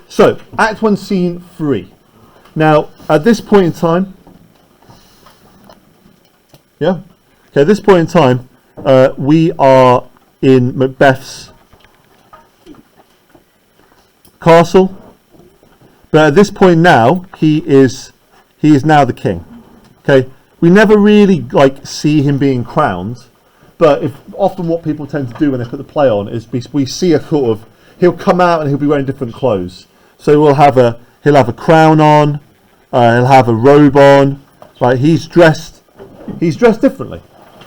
So, Act 1, Scene 3. Now, at this point in time, at this point in time, we are in Macbeth's castle. But at this point now, he is now the king. Okay, we never really see him being crowned, but often what people tend to do when they put the play on is we see a sort of, he'll come out and he'll be wearing different clothes. So he'll have a crown on, he'll have a robe on, right? He's dressed differently,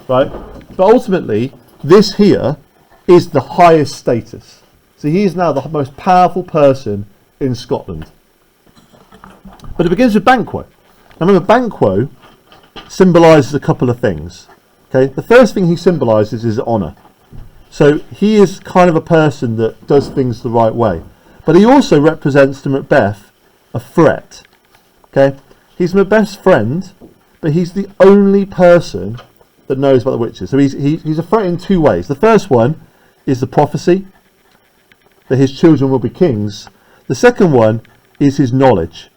right? But ultimately, this here is the highest status. So he is now the most powerful person in Scotland. But it begins with Banquo. Now remember, Banquo symbolises a couple of things. Okay, the first thing he symbolises is honour. So he is kind of a person that does things the right way. But he also represents to Macbeth a threat. Okay, he's Macbeth's friend, but he's the only person that knows about the witches. So he's a threat in two ways. The first one is the prophecy that his children will be kings. The second one is his knowledge.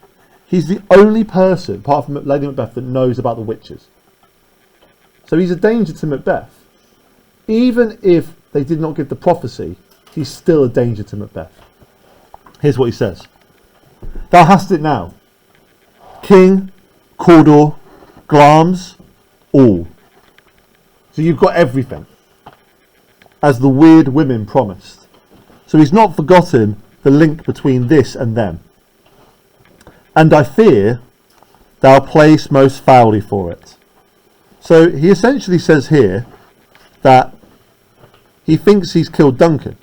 He's the only person, apart from Lady Macbeth, that knows about the witches. So he's a danger to Macbeth. Even if they did not give the prophecy, he's still a danger to Macbeth. Here's what he says. Thou hast it now. King, Cawdor, Glamis, all. So you've got everything, as the weird women promised. So he's not forgotten the link between this and them. And I fear thou playest most foully for it. So he essentially says here that he thinks he's killed Duncan.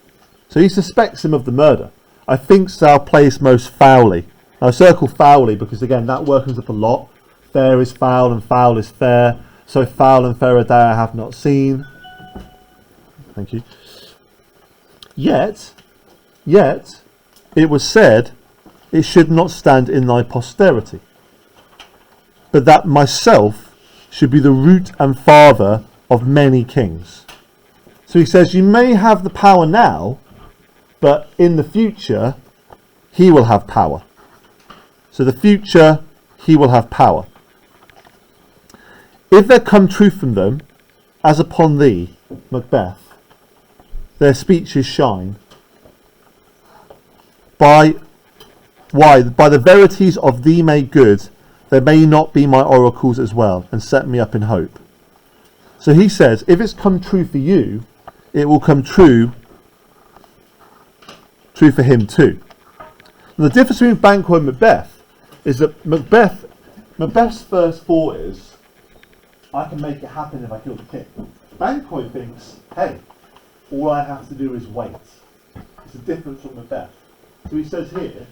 So he suspects him of the murder. I think thou playest most foully. Now I circle foully because again that word comes up a lot. Fair is foul and foul is fair. So foul and fair a day I have not seen. Thank you. Yet it was said, it should not stand in thy posterity, but that myself should be the root and father of many kings. So he says, you may have the power now, but in the future, he will have power. So the future, he will have power. If there come truth from them, as upon thee, Macbeth, their speeches shine. By the verities of thee made good, there may not be my oracles as well, and set me up in hope. So he says, if it's come true for you, it will come true for him too. And the difference between Banquo and Macbeth is that Macbeth's first thought is, I can make it happen if I kill the king. Banquo thinks, hey, all I have to do is wait. It's the difference from Macbeth. So he says here,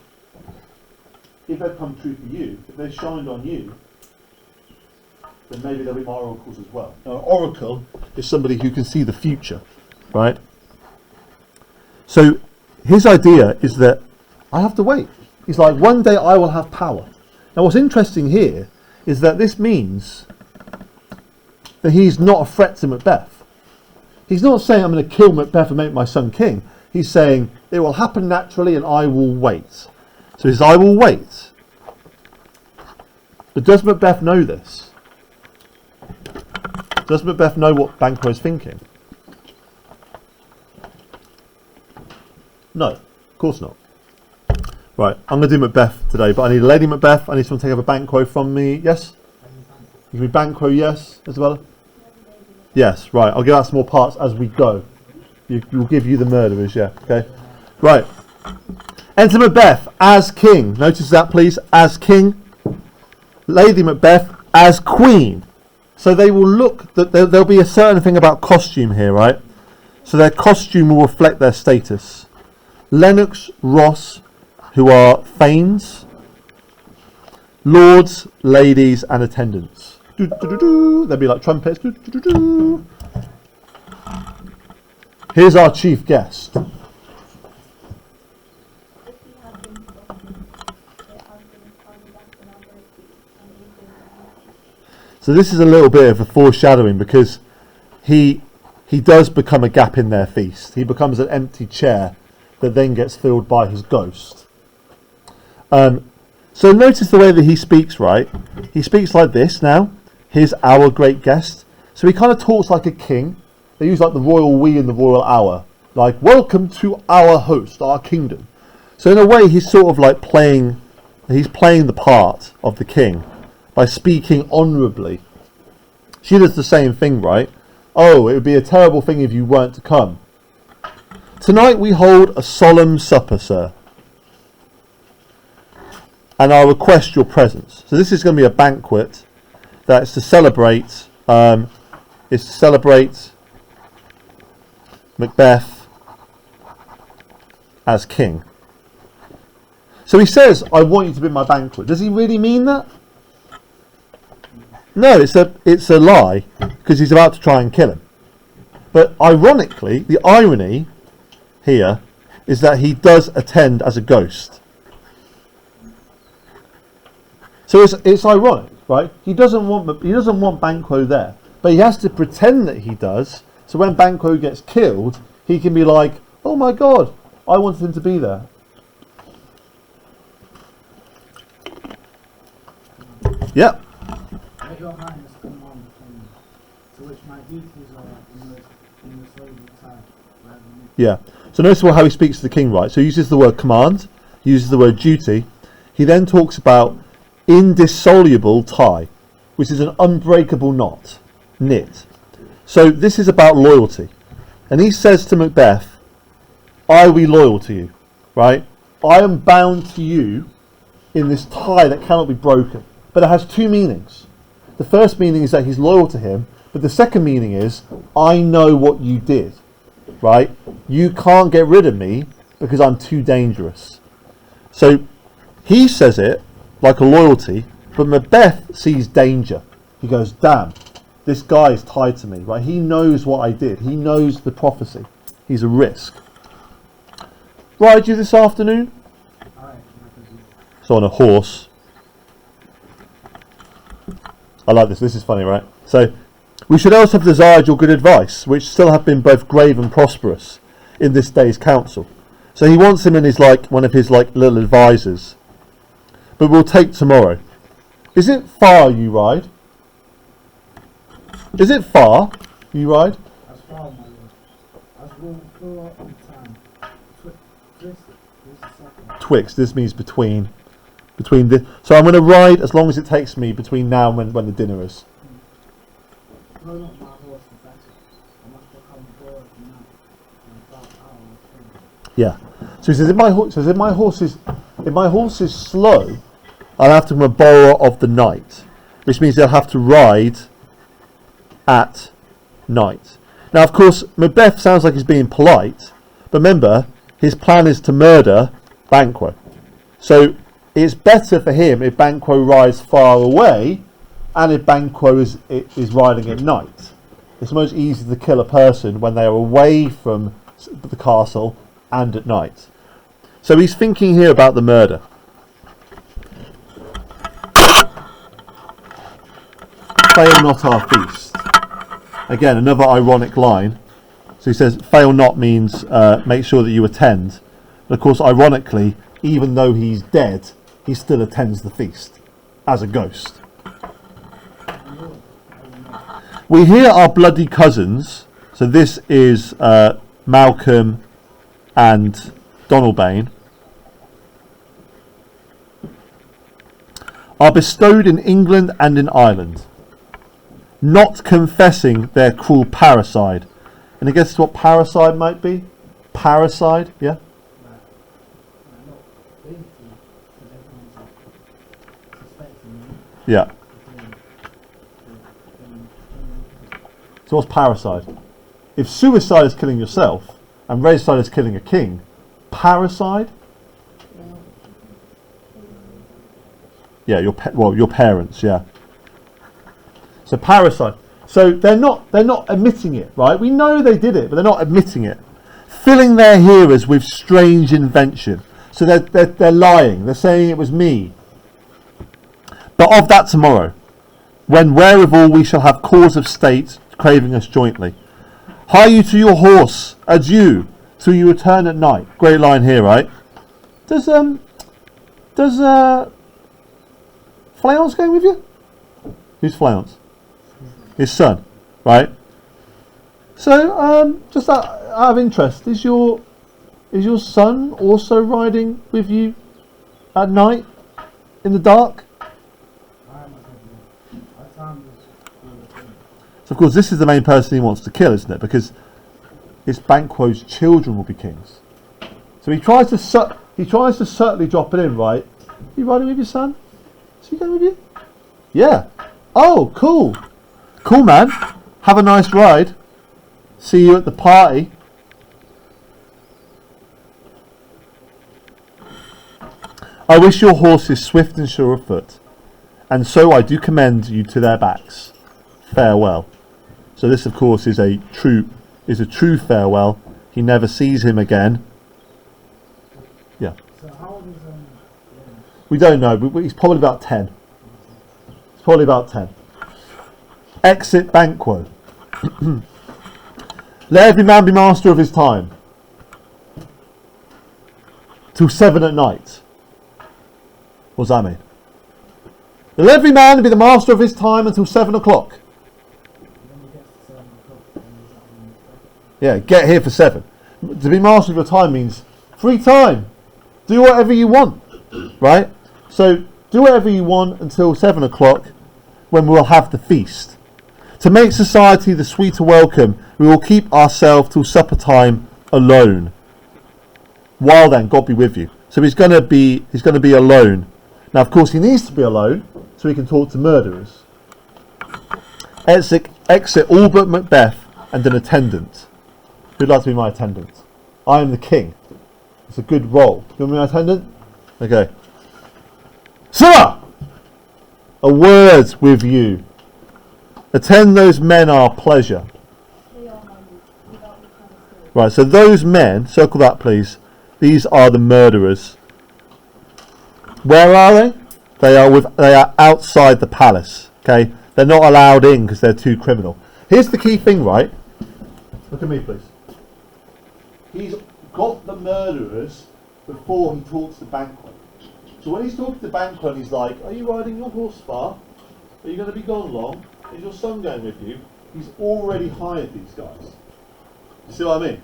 if they've come true for you, if they've shined on you, then maybe there'll be my oracles as well. Now, an oracle is somebody who can see the future, right? So his idea is that I have to wait. He's like, one day I will have power. Now what's interesting here is that this means that he's not a threat to Macbeth. He's not saying I'm going to kill Macbeth and make my son king. He's saying it will happen naturally and I will wait. So he says, I will wait. But does Macbeth know this? Does Macbeth know what Banquo is thinking? No, of course not. Right, I'm going to do Macbeth today, but I need a Lady Macbeth. I need someone to take over Banquo from me. Yes? You can be Banquo, yes, Isabella? Yes, right. I'll give out some more parts as we go. We'll give you the murderers, yeah. Okay. Right. Enter Macbeth as king. Notice that, please. As king. Lady Macbeth as queen. So they will look, there'll be a certain thing about costume here, right? So their costume will reflect their status. Lennox, Ross, who are thanes, lords, ladies, and attendants. They'll be like trumpets. Here's our chief guest. So this is a little bit of a foreshadowing because he does become a gap in their feast. He becomes an empty chair that then gets filled by his ghost. So notice the way that he speaks, right? He speaks like this now. Here's our great guest. So he kind of talks like a king. They use like the royal we and the royal our. Like, welcome to our host, our kingdom. So in a way, he's sort of like playing the part of the king by speaking honourably. She does the same thing, right? Oh, it would be a terrible thing if you weren't to come. Tonight we hold a solemn supper, sir, and I request your presence. So this is going to be a banquet that's to celebrate. Macbeth as king. So he says, "I want you to be my banquet." Does he really mean that? No, it's a lie, because he's about to try and kill him. But ironically, the irony here is that he does attend as a ghost. So it's ironic, right? He doesn't want Banquo there, but he has to pretend that he does. So when Banquo gets killed, he can be like, "Oh my God, I wanted him to be there." Yep. Let your highness come on, to which my duties are in the slavery time. Yeah. So notice how he speaks to the king, right? So he uses the word command, he uses the word duty. He then talks about indissoluble tie, which is an unbreakable knit. So this is about loyalty. And he says to Macbeth, "I be loyal to you," right? I am bound to you in this tie that cannot be broken. But it has two meanings. The first meaning is that he's loyal to him, but the second meaning is, I know what you did, right? You can't get rid of me because I'm too dangerous. So he says it like a loyalty, but Macbeth sees danger. He goes, "Damn, this guy is tied to me," right? He knows what I did. He knows the prophecy. He's a risk. Ride you this afternoon? So on a horse. I like this. This is funny, right? So, we should else have desired your good advice, which still have been both grave and prosperous in this day's council. So he wants him in his one of his little advisors. But we'll take tomorrow. Is it far you ride? Is it far you ride? As far, my lord. As we'll fill up in time. Twixt. This means between this. So I'm going to ride as long as it takes me between now and when the dinner is. No, not my horse, the better. I must become bored now and start out. Yeah. So he says, if my horse is slow, I'll have to become a borrower of the night, which means they'll have to ride at night. Now, of course, Macbeth sounds like he's being polite, but remember, his plan is to murder Banquo. So it's better for him if Banquo rides far away and if Banquo is riding at night. It's much easier to kill a person when they are away from the castle and at night. So he's thinking here about the murder. Fail not our feast. Again, another ironic line. So he says, fail not means make sure that you attend. But of course, ironically, even though he's dead, he still attends the feast as a ghost. We hear our bloody cousins. So this is Malcolm and Donalbain. Are bestowed in England and in Ireland, not confessing their cruel parricide. And I guess what parricide might be? Parricide, yeah? Yeah. So what's parricide? If suicide is killing yourself and regicide is killing a king, parricide? Yeah, your parents, yeah. So parricide. So they're not admitting it, right? We know they did it, but they're not admitting it. Filling their hearers with strange invention. So they're lying. They're saying it was me. But of that tomorrow, when wherewithal we shall have cause of state craving us jointly. Hie you to your horse, adieu, till you return at night. Great line here, right? Does Does Fleance go with you? Who's Fleance? His son, right? So, just out of interest, is your son also riding with you at night in the dark? So, of course, this is the main person he wants to kill, isn't it? Because it's Banquo's children will be kings. So he tries to subtly drop it in, right? You riding with your son? Is he going with you? Yeah. Oh, cool. Cool, man. Have a nice ride. See you at the party. I wish your horses swift and sure of foot, and so I do commend you to their backs. Farewell. So this, of course, is a true farewell. He never sees him again. Yeah. So how old is We don't know. He's probably about 10. He's probably about 10. Exit Banquo. Let every man be master of his time. Till 7 at night. What does that mean? Let every man be the master of his time until 7 o'clock. Yeah, get here for 7. To be master of your time means free time. Do whatever you want. Right? So, do whatever you want until 7 o'clock when we'll have the feast. To make society the sweeter welcome, we will keep ourselves till supper time alone. While then, God be with you. So he's going to be alone. Now, of course, he needs to be alone so he can talk to murderers. Exit all but Macbeth and an attendant. Who'd like to be my attendant? I am the king. It's a good role. You want me my attendant? Okay. Sir! A word with you. Attend those men our pleasure. Right, so those men, circle that please. These are the murderers. Where are they? They are outside the palace. Okay, they're not allowed in because they're too criminal. Here's the key thing, right? Look at me, please. He's got the murderers before he talks to Banquo. So when he's talking to Banquo, he's like, "Are you riding your horse far? Are you going to be gone long? Is your son going with you?" He's already hired these guys. You see what I mean?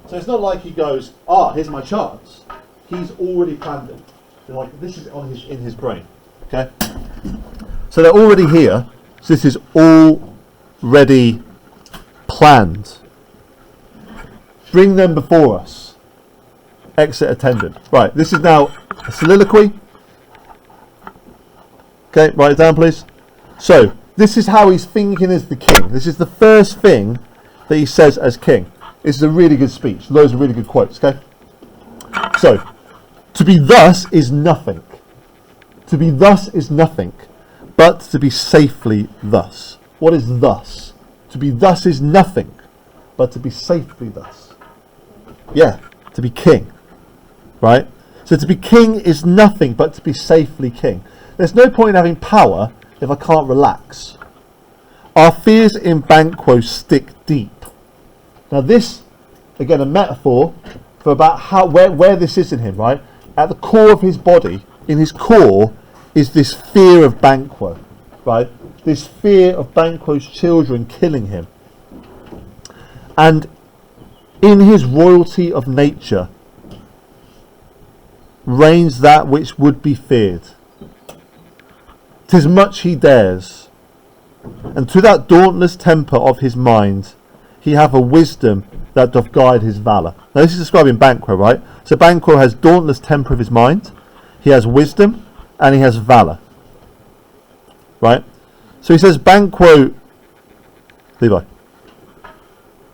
So it's not like he goes, here's my chance. He's already planned it. They're like, this is in his brain. Okay? So they're already here. So this is already planned. Bring them before us. Exit attendant. Right, this is now a soliloquy. Okay, write it down please. So, this is how he's thinking as the king. This is the first thing that he says as king. This is a really good speech. Those are really good quotes, okay? So, to be thus is nothing. To be thus is nothing, but to be safely thus. What is thus? To be thus is nothing, but to be safely thus. Yeah, to be king. Right? So to be king is nothing but to be safely king. There's no point in having power if I can't relax. Our fears in Banquo stick deep. Now this, again, a metaphor for about where this is in him, right? At the core of his body, in his core, is this fear of Banquo, right? This fear of Banquo's children killing him. And in his royalty of nature reigns that which would be feared. 'Tis much he dares, and to that dauntless temper of his mind he have a wisdom that doth guide his valour. Now this is describing Banquo, right? So Banquo has dauntless temper of his mind, he has wisdom, and he has valour. Right? So he says Banquo, Levi,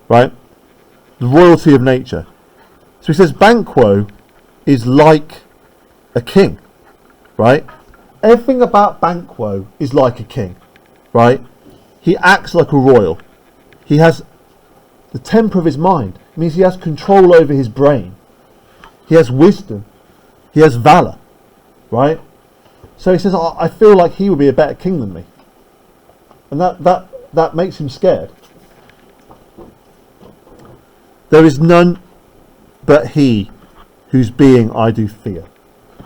right? The royalty of nature. So he says Banquo is like a king, right? Everything about Banquo is like a king, right? He acts like a royal. He has the temper of his mind. It means he has control over his brain. He has wisdom. He has valour, right? So he says, I feel like he would be a better king than me. And that makes him scared. There is none but he whose being I do fear.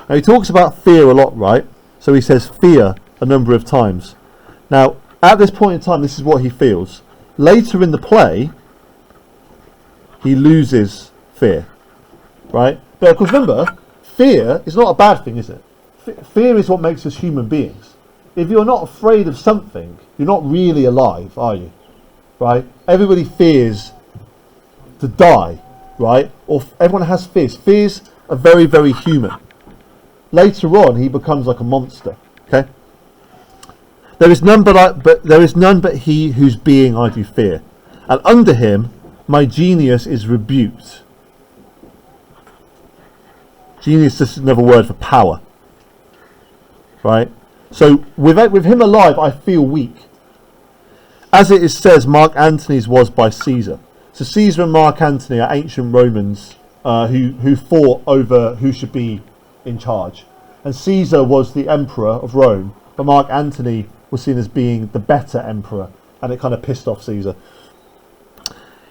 Now he talks about fear a lot, right? So he says fear a number of times. Now, at this point in time, this is what he feels. Later in the play, he loses fear, right? But of course, remember, fear is not a bad thing, is it? Fear is what makes us human beings. If you're not afraid of something, you're not really alive, are you? Right? Everybody fears to die, right? Or everyone has fears. Fears are very, very human. Later on, he becomes like a monster. Okay. There is none but he whose being I do fear, and under him my genius is rebuked. Genius is another word for power. Right? So with him alive, I feel weak. As it is says, Mark Antony's was by Caesar. So Caesar and Mark Antony are ancient Romans who fought over who should be in charge. And Caesar was the emperor of Rome, but Mark Antony was seen as being the better emperor, and it kind of pissed off Caesar.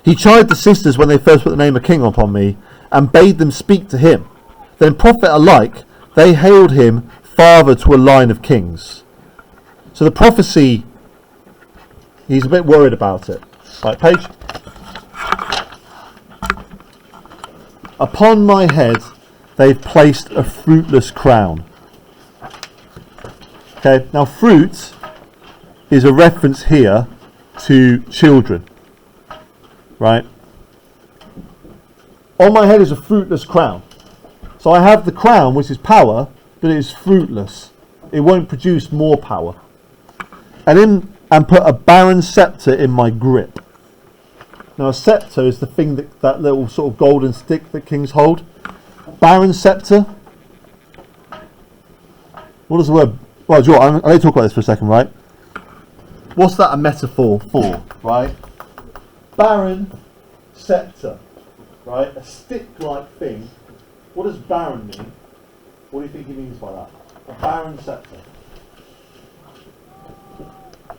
He chid the sisters when they first put the name of king upon me, and bade them speak to him. Then prophet alike, they hailed him father to a line of kings. So the prophecy, he's a bit worried about it. Right, page. Upon my head they've placed a fruitless crown. Okay, now fruit is a reference here to children. Right? On my head is a fruitless crown. So I have the crown, which is power, but it is fruitless. It won't produce more power. And put a barren scepter in my grip. Now a scepter is the thing that little sort of golden stick that kings hold. Barren scepter. What is the word? Well, Joe, I'm going to talk about this for a second, right? What's that a metaphor for, right? Barren scepter, right? A stick-like thing. What does barren mean? What do you think he means by that? A barren scepter.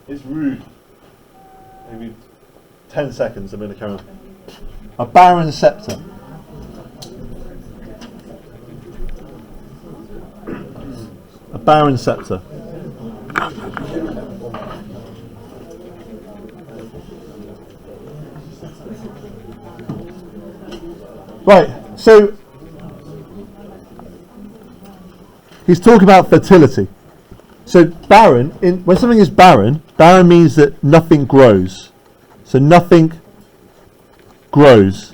It's rude. Maybe 10 seconds, I'm going to carry on. A barren scepter. A barren scepter. Right, so he's talking about fertility. So barren, when something is barren means that nothing grows. So nothing grows.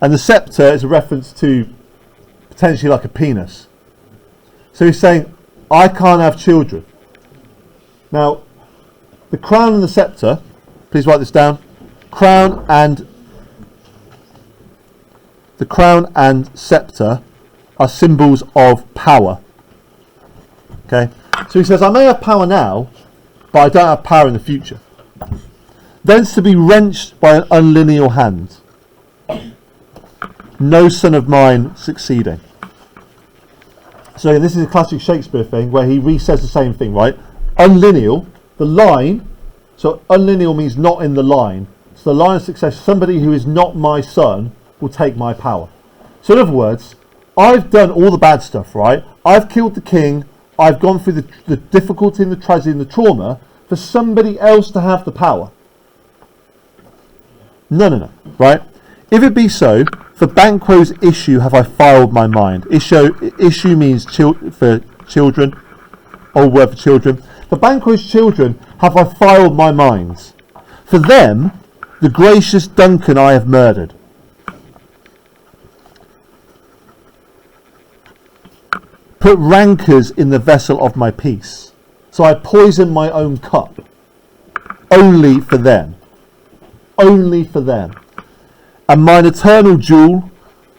And the scepter is a reference to potentially like a penis. So he's saying, I can't have children. Now, the crown and the scepter, please write this down. The crown and scepter are symbols of power. Okay? So he says, I may have power now, but I don't have power in the future. Thence to be wrenched by an unlineal hand. No son of mine succeeding. So this is a classic Shakespeare thing where he re-says the same thing, right? Unlineal, the line, so unlineal means not in the line. So the line of success, somebody who is not my son will take my power. So in other words, I've done all the bad stuff, right? I've killed the king, I've gone through the difficulty and the tragedy and the trauma for somebody else to have the power. No, right? If it be so, for Banquo's issue have I filed my mind. Issue means for children, old word for children. For Banquo's children have I filed my minds. For them, the gracious Duncan I have murdered. Put rancours in the vessel of my peace. So I poison my own cup. Only for them. Only for them. And mine eternal jewel,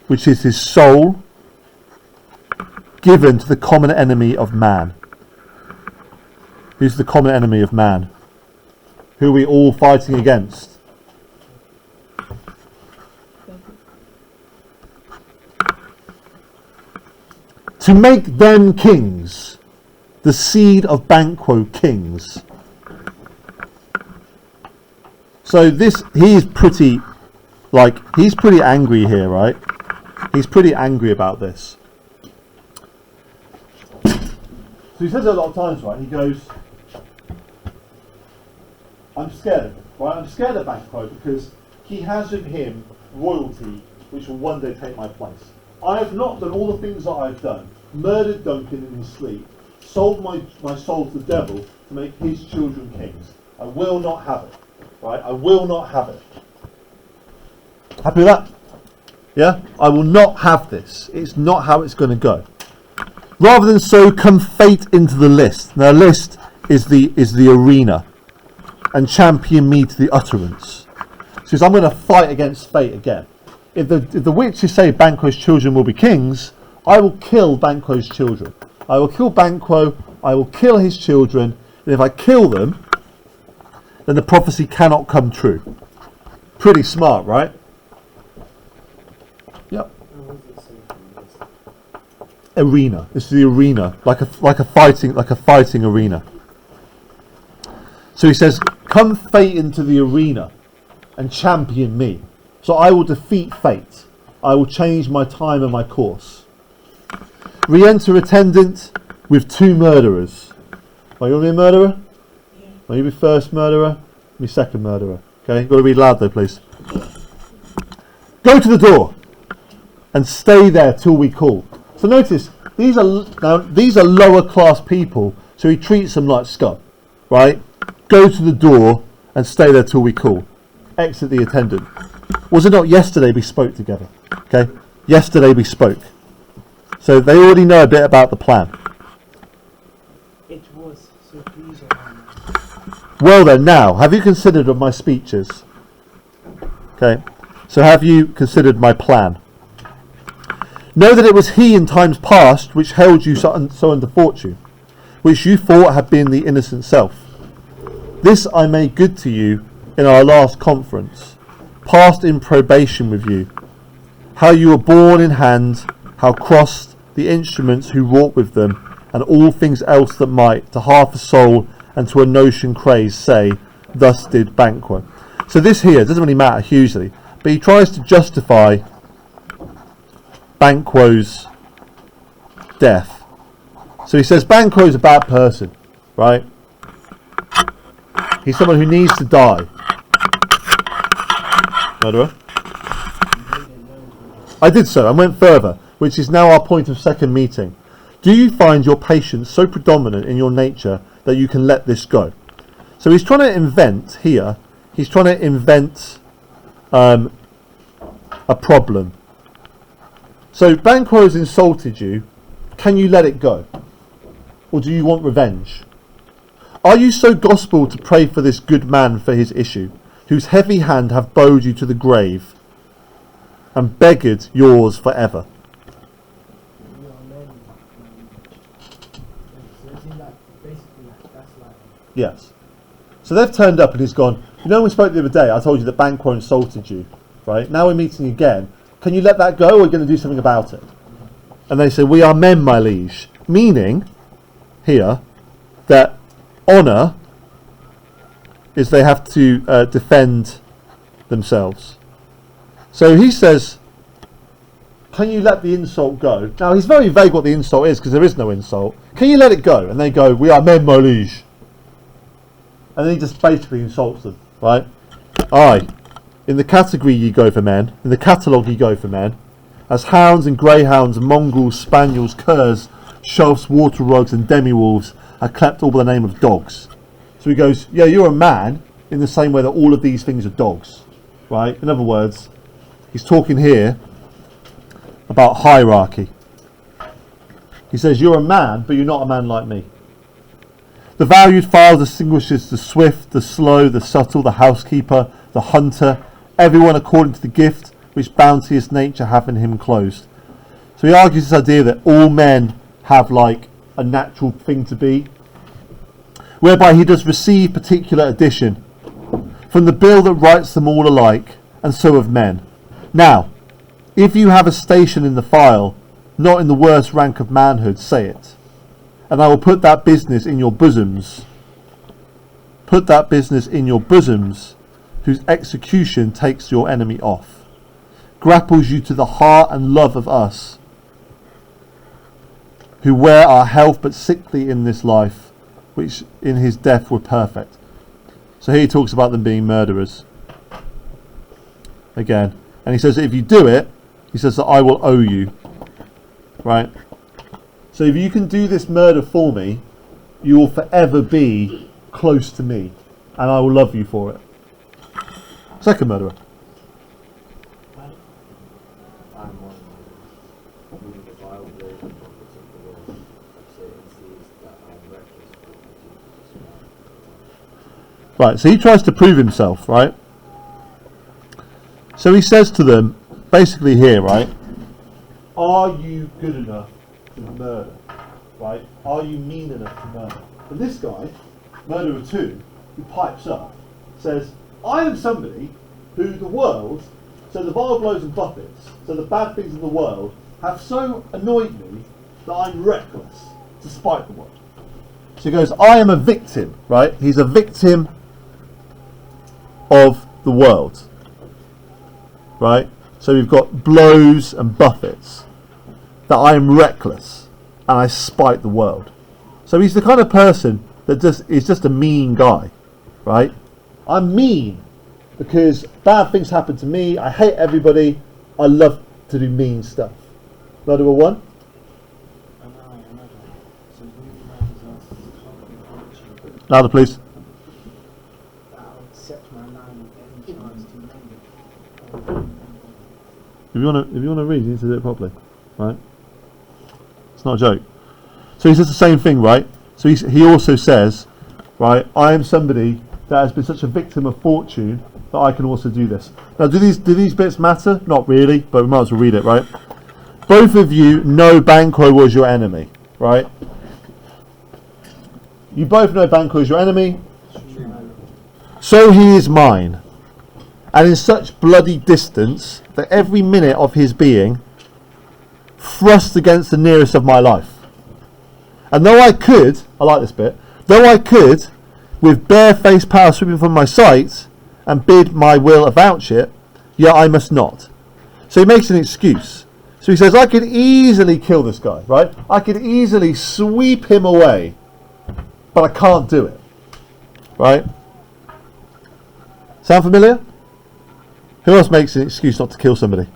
which is his soul, given to the common enemy of man. Who's the common enemy of man? Who are we all fighting against? To make them kings, the seed of Banquo kings. So he's pretty angry here, right? He's pretty angry about this. So he says it a lot of times, right? He goes, I'm scared of him, right? I'm scared of Banquo because he has in him royalty which will one day take my place. I have not done all the things that I've done, murdered Duncan in his sleep, sold my soul to the devil to make his children kings. I will not have it, right? I will not have it. Happy with that? Yeah? I will not have this. It's not how it's going to go. Rather than so, come fate into the list. Now, list is the arena, and champion me to the utterance. Says, I'm going to fight against fate again. If the witches say Banquo's children will be kings, I will kill Banquo's children. I will kill Banquo, I will kill his children, and if I kill them, then the prophecy cannot come true. Pretty smart, right? Yep. Arena. This is the arena, like a fighting arena. So he says, come fate into the arena and champion me. So I will defeat fate. I will change my time and my course. Re-enter attendant with 2 murderers. Are you want to be a murderer? Yeah. Will you be first murderer? Be second murderer. Okay, you've got to read loud though, please. Go to the door and stay there till we call. So notice these are lower class people, so he treats them like scum, right? Go to the door and stay there till we call. Exit the attendant. Was it not yesterday we spoke together? Okay, yesterday we spoke. So they already know a bit about the plan. It was, so please, Well then, now, have you considered of my speeches? Okay, so have you considered my plan? Know that it was he in times past which held you so under fortune, which you thought had been the innocent self. This I made good to you in our last conference, passed in probation with you, how you were borne in hand, how crossed the instruments who wrought with them, and all things else that might, to half a soul and to a notion crazed, say, thus did Banquo. So this here doesn't really matter hugely, but he tries to justify Banquo's death. So he says Banquo's a bad person, right? He's someone who needs to die. Murderer? I did so, and went further, which is now our point of second meeting. Do you find your patience so predominant in your nature that you can let this go? So he's trying to invent here, a problem. So Banquo has insulted you, can you let it go? Or do you want revenge? Are you so gospel to pray for this good man for his issue, whose heavy hand have bowed you to the grave, and beggared yours forever? we are men. So it's in like, basically, like, that's like, Yes. So they've turned up and he's gone, you know when we spoke the other day, I told you that Banquo insulted you, right? Now we're meeting again. Can you let that go or are we going to do something about it? And they say, we are men, my liege. Meaning, here, that honour is they have to defend themselves. So he says, can you let the insult go? Now he's very vague what the insult is because there is no insult. Can you let it go? And they go, we are men, my liege. And then he just basically insults them, right? Aye, in the category ye go for men, in the catalogue ye go for men, as hounds and greyhounds, mongrels, spaniels, curs, shelfs, water rugs and demi-wolves are clapped all by the name of dogs. So he goes, yeah, you're a man in the same way that all of these things are dogs, right? In other words, he's talking here about hierarchy. He says, you're a man, but you're not a man like me. The valued file distinguishes the swift, the slow, the subtle, the housekeeper, the hunter, everyone according to the gift which bounteous nature hath in him closed. So he argues this idea that all men have like a natural thing to be, whereby he does receive particular addition from the bill that writes them all alike, and so of men. Now, if you have a station in the file, not in the worst rank of manhood, say it, and I will put that business in your bosoms. Put that business in your bosoms, whose execution takes your enemy off, grapples you to the heart and love of us, who wear our health but sickly in this life, which in his death were perfect. So here he talks about them being murderers. Again. And he says that if you do it, he says that I will owe you. Right? So if you can do this murder for me, you will forever be close to me. And I will love you for it. Second murderer. Right, so he tries to prove himself, right? So he says to them, basically here, right? Are you good enough to murder? Right? Are you mean enough to murder? And this guy, murderer 2, who pipes up, says, I am somebody who the world, so the vile blows and buffets, so the bad things in the world, have so annoyed me that I'm reckless to spite the world. So he goes, I am a victim, right? He's a victim of the world, right? So we've got blows and buffets, that I am reckless and I spite the world. So he's the kind of person that is just a mean guy, right? I'm mean because bad things happen to me. I hate everybody. I love to do mean stuff. Murderer 1. Louder, please. If you want to read, you need to do it properly, right? It's not a joke. So he says the same thing, right? So he also says, right, I am somebody that has been such a victim of fortune that I can also do this. Now, do these bits matter? Not really, but we might as well read it, right? Both of you know Banquo was your enemy, right? You both know Banquo is your enemy. So he is mine. And in such bloody distance that every minute of his being thrust against the nearest of my life. And though I could, I like this bit, though I could, with bare-faced power sweeping from my sight, and bid my will avouch it, yet I must not. So he makes an excuse. So he says, I could easily kill this guy, right? I could easily sweep him away, but I can't do it, right? Sound familiar? Who else makes an excuse not to kill somebody?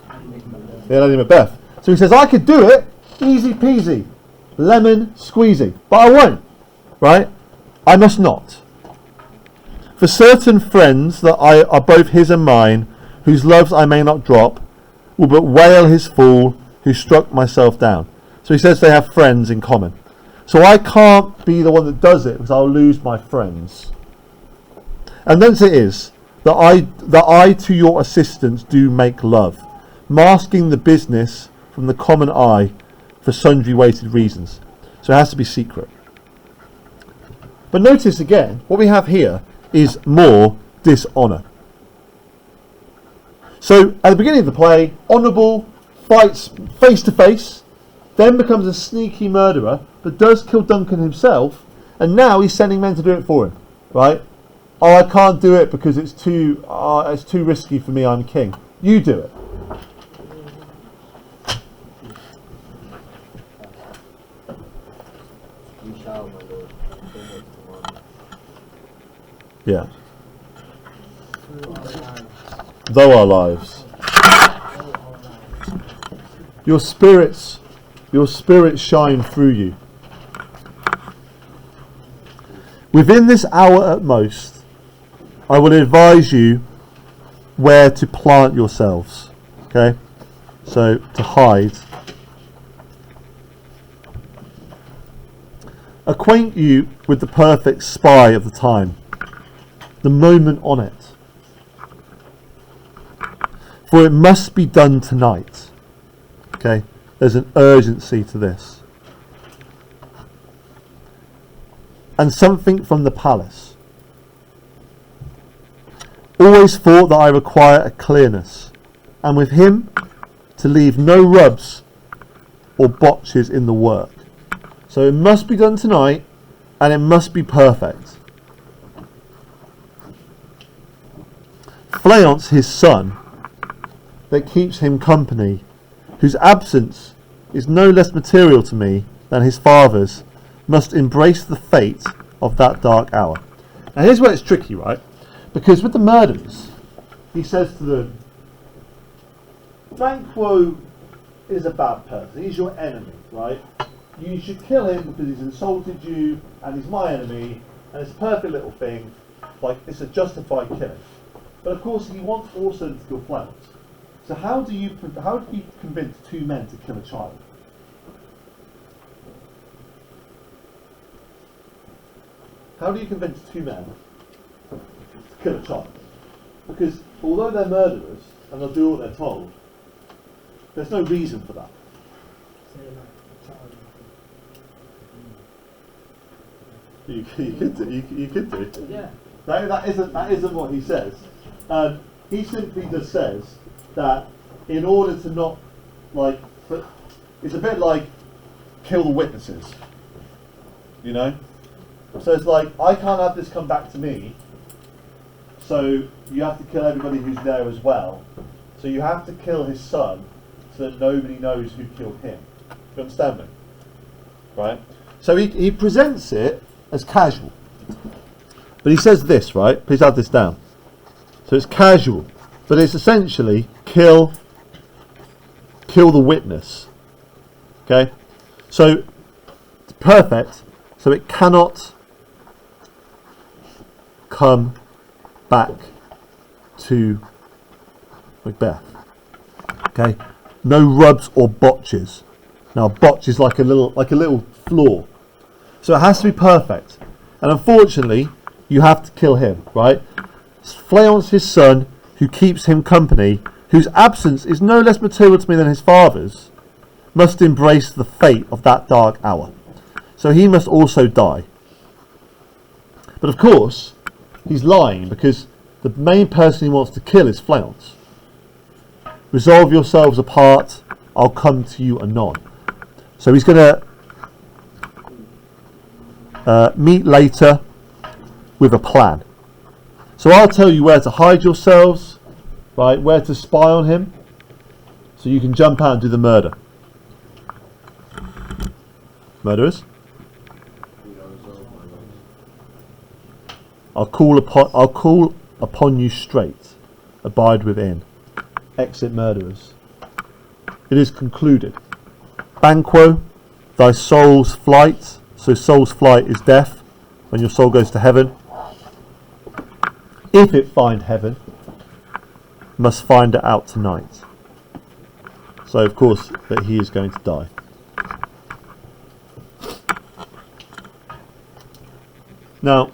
Yeah, Lady Macbeth. So he says, I could do it, easy peasy, lemon squeezy, but I won't, right? I must not. For certain friends that are both his and mine, whose loves I may not drop, will but wail his fool who struck myself down. So he says they have friends in common. So I can't be the one that does it because I'll lose my friends. And thence it is that I to your assistance do make love, masking the business from the common eye for sundry weighted reasons. So it has to be secret. But notice again, what we have here is more dishonour. So at the beginning of the play, Honourable fights face to face, then becomes a sneaky murderer, but does kill Duncan himself, and now he's sending men to do it for him, right? Oh, I can't do it because it's too risky for me, I'm king. You do it. Yeah. Though our lives. Your spirits shine through you. Within this hour at most, I will advise you where to plant yourselves. Okay? So, to hide. Acquaint you with the perfect spy of the time, the moment on it. For it must be done tonight. Okay? There's an urgency to this. And something from the palace. Always thought that I require a clearness, and with him to leave no rubs or botches in the work. So it must be done tonight, and it must be perfect. Fleance, his son, that keeps him company, whose absence is no less material to me than his fathers must embrace the fate of that dark hour. Now here's where it's tricky, right? Because with the murderers, he says to them, Banquo is a bad person. He's your enemy, right? You should kill him because he's insulted you and he's my enemy, and it's a perfect little thing. Like, it's a justified killing. But of course, he wants also to kill Florence. So how do you convince two men to kill a child? How do you convince two men to kill a child? Because although they're murderers and they'll do what they're told, there's no reason for that. Say like a child. You could do. Yeah. That isn't what he says. He simply just says that in order to not, like, it's a bit like kill the witnesses, you know? So it's like, I can't have this come back to me, so you have to kill everybody who's there as well. So you have to kill his son so that nobody knows who killed him. Do you understand me? Right? So he presents it as casual. But he says this, right? Please add this down. So it's casual, but it's essentially kill the witness. Okay? So it's perfect, so it cannot come back to Macbeth. Okay? No rubs or botches. Now botch is like a little flaw. So it has to be perfect. And unfortunately, you have to kill him, right? Fleance, his son, who keeps him company, whose absence is no less material to me than his father's, must embrace the fate of that dark hour. So he must also die. But of course, he's lying because the main person he wants to kill is Fleance. Resolve yourselves apart, I'll come to you anon. So he's going to meet later with a plan. So I'll tell you where to hide yourselves, right, where to spy on him, so you can jump out and do the murder. Murderers? I'll call upon you straight. Abide within. Exit murderers. It is concluded. Banquo, thy soul's flight. So soul's flight is death, when your soul goes to heaven. If it find heaven, must find it out tonight. So of course that he is going to die. Now,